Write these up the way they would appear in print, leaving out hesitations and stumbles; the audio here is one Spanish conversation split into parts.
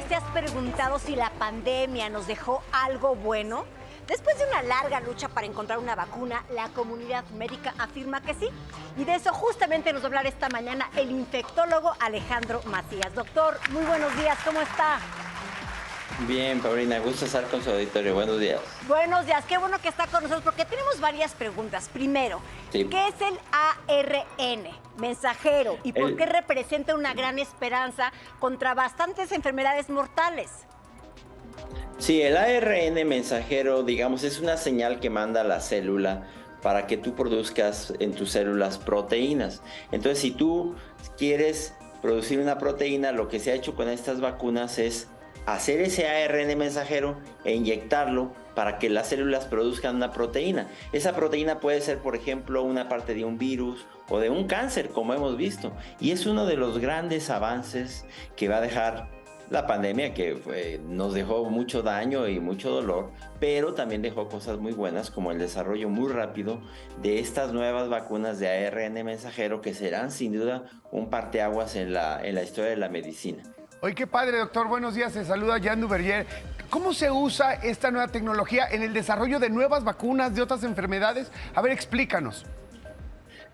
te has preguntado si la pandemia nos dejó algo bueno? Después de una larga lucha para encontrar una vacuna, la comunidad médica afirma que sí. Y de eso justamente nos va a hablar esta mañana el infectólogo Alejandro Macías. Doctor, muy buenos días, ¿cómo está? Bien, Paulina, gusto estar con su auditorio. Buenos días. Buenos días, qué bueno que está con nosotros porque tenemos varias preguntas. Primero, Sí. ¿qué es el ARN mensajero y por qué representa una gran esperanza contra bastantes enfermedades mortales? Sí, el ARN mensajero, digamos, es una señal que manda a la célula para que tú produzcas en tus células proteínas. Entonces, si tú quieres producir una proteína, lo que se ha hecho con estas vacunas es hacer ese ARN mensajero e inyectarlo para que las células produzcan una proteína. Esa proteína puede ser, por ejemplo, una parte de un virus o de un cáncer, como hemos visto. Y es uno de los grandes avances que va a dejar la pandemia, que nos dejó mucho daño y mucho dolor, pero también dejó cosas muy buenas, como el desarrollo muy rápido de estas nuevas vacunas de ARN mensajero, que serán sin duda un parteaguas en la historia de la medicina. Oye, qué padre, doctor. Buenos días. Se saluda Jan Duverger. ¿Cómo se usa esta nueva tecnología en el desarrollo de nuevas vacunas de otras enfermedades? A ver, explícanos.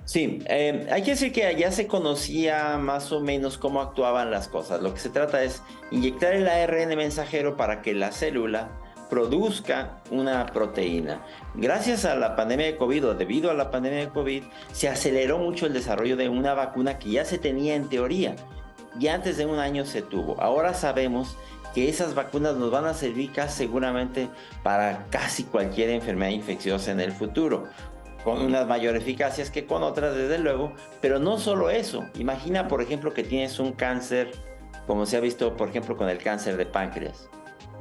Sí, hay que decir que ya se conocía más o menos cómo actuaban las cosas. Lo que se trata es inyectar el ARN mensajero para que la célula produzca una proteína. Gracias a la pandemia de COVID, o debido a la pandemia de COVID, se aceleró mucho el desarrollo de una vacuna que ya se tenía en teoría. Y antes de un año se tuvo. Ahora sabemos que esas vacunas nos van a servir seguramente para casi cualquier enfermedad infecciosa en el futuro, con unas mayor eficacias que con otras, desde luego, pero no solo eso. Imagina, por ejemplo, que tienes un cáncer, como se ha visto, por ejemplo, con el cáncer de páncreas.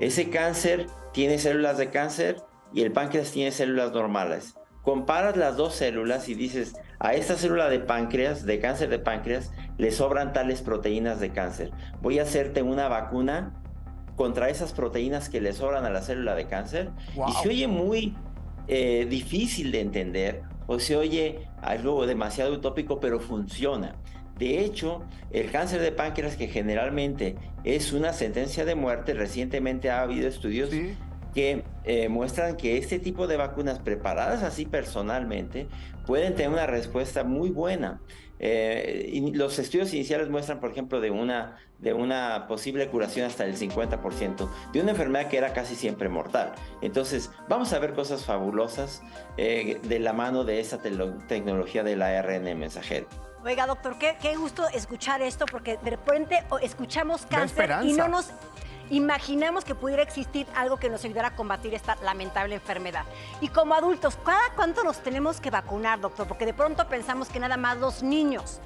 Ese cáncer tiene células de cáncer y el páncreas tiene células normales. Comparas las dos células y dices, a esta célula de páncreas, de cáncer de páncreas, le sobran tales proteínas de cáncer. Voy a hacerte una vacuna contra esas proteínas que le sobran a la célula de cáncer. Wow. Y se oye muy difícil de entender, o se oye algo demasiado utópico, pero funciona. De hecho, el cáncer de páncreas, que generalmente es una sentencia de muerte, recientemente ha habido estudios Sí. que muestran que este tipo de vacunas preparadas así personalmente pueden tener una respuesta muy buena. Y los estudios iniciales muestran, por ejemplo, de una posible curación hasta el 50% de una enfermedad que era casi siempre mortal. Entonces, vamos a ver cosas fabulosas de la mano de esa tecnología del ARN mensajero. Oiga, doctor, qué gusto escuchar esto, porque de repente escuchamos Da cáncer y esperanza. no nos imaginamos que pudiera existir algo que nos ayudara a combatir esta lamentable enfermedad. Y como adultos, ¿cada cuánto nos tenemos que vacunar, doctor? Porque de pronto pensamos que nada más los niños.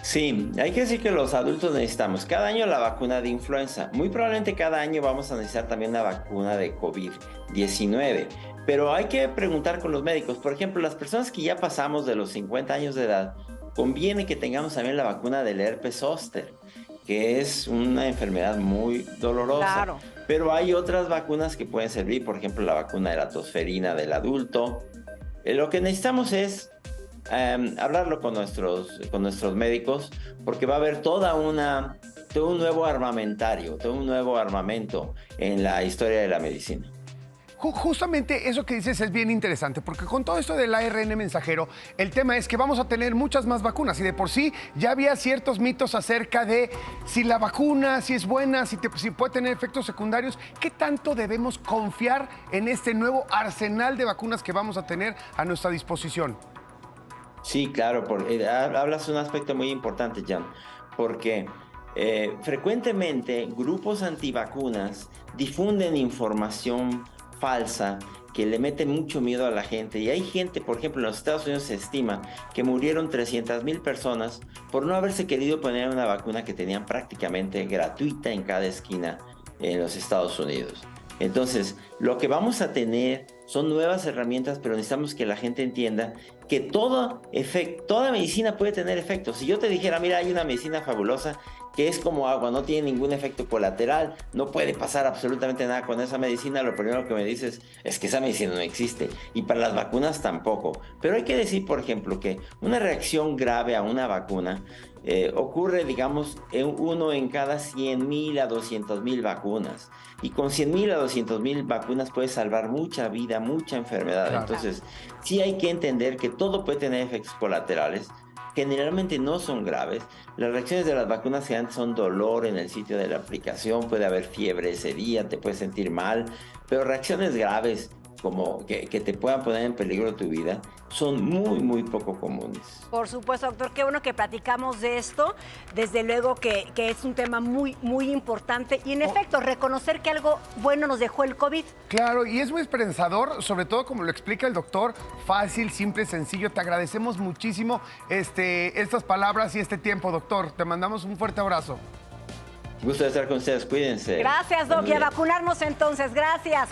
Sí, hay que decir que los adultos necesitamos cada año la vacuna de influenza. Muy probablemente cada año vamos a necesitar también una vacuna de COVID-19. Pero hay que preguntar con los médicos. Por ejemplo, las personas que ya pasamos de los 50 años de edad, conviene que tengamos también la vacuna del herpes zóster, que es una enfermedad muy dolorosa. Claro. Pero hay otras vacunas que pueden servir, por ejemplo, la vacuna de la tosferina del adulto. Lo que necesitamos es hablarlo con nuestros médicos, porque va a haber todo un nuevo armamentario, todo un nuevo armamento en la historia de la medicina. Justamente eso que dices es bien interesante, porque con todo esto del ARN mensajero, el tema es que vamos a tener muchas más vacunas y de por sí ya había ciertos mitos acerca de si la vacuna, si es buena, si puede tener efectos secundarios. ¿Qué tanto debemos confiar en este nuevo arsenal de vacunas que vamos a tener a nuestra disposición? Sí, claro, hablas de un aspecto muy importante, Jan, porque frecuentemente grupos antivacunas difunden información falsa que le meten mucho miedo a la gente. Y hay gente, por ejemplo, en los Estados Unidos se estima que murieron 300,000 personas por no haberse querido poner una vacuna que tenían prácticamente gratuita en cada esquina en los Estados Unidos. Entonces, lo que vamos a tener son nuevas herramientas, pero necesitamos que la gente entienda que toda medicina puede tener efectos. Si yo te dijera, mira, hay una medicina fabulosa que es como agua, no tiene ningún efecto colateral, no puede pasar absolutamente nada con esa medicina, lo primero que me dices es que esa medicina no existe, y para las vacunas tampoco. Pero hay que decir, por ejemplo, que una reacción grave a una vacuna ocurre, digamos, uno en cada 100,000 a 200,000 vacunas. Y con 100,000 a 200,000 vacunas puedes salvar mucha vida, mucha enfermedad. Claro. Entonces, sí hay que entender que todo puede tener efectos colaterales. Generalmente no son graves. Las reacciones de las vacunas generalmente son dolor en el sitio de la aplicación, puede haber fiebre ese día, te puedes sentir mal, pero reacciones graves como que te puedan poner en peligro tu vida son muy, muy poco comunes. Por supuesto, doctor, qué bueno que platicamos de esto. Desde luego que es un tema muy, muy importante. Y en efecto, reconocer que algo bueno nos dejó el COVID. Claro, y es muy esperanzador, sobre todo como lo explica el doctor, fácil, simple, sencillo. Te agradecemos muchísimo estas palabras y este tiempo, doctor. Te mandamos un fuerte abrazo. Gusto de estar con ustedes, cuídense. Gracias, Doc. Y a vacunarnos entonces. Gracias.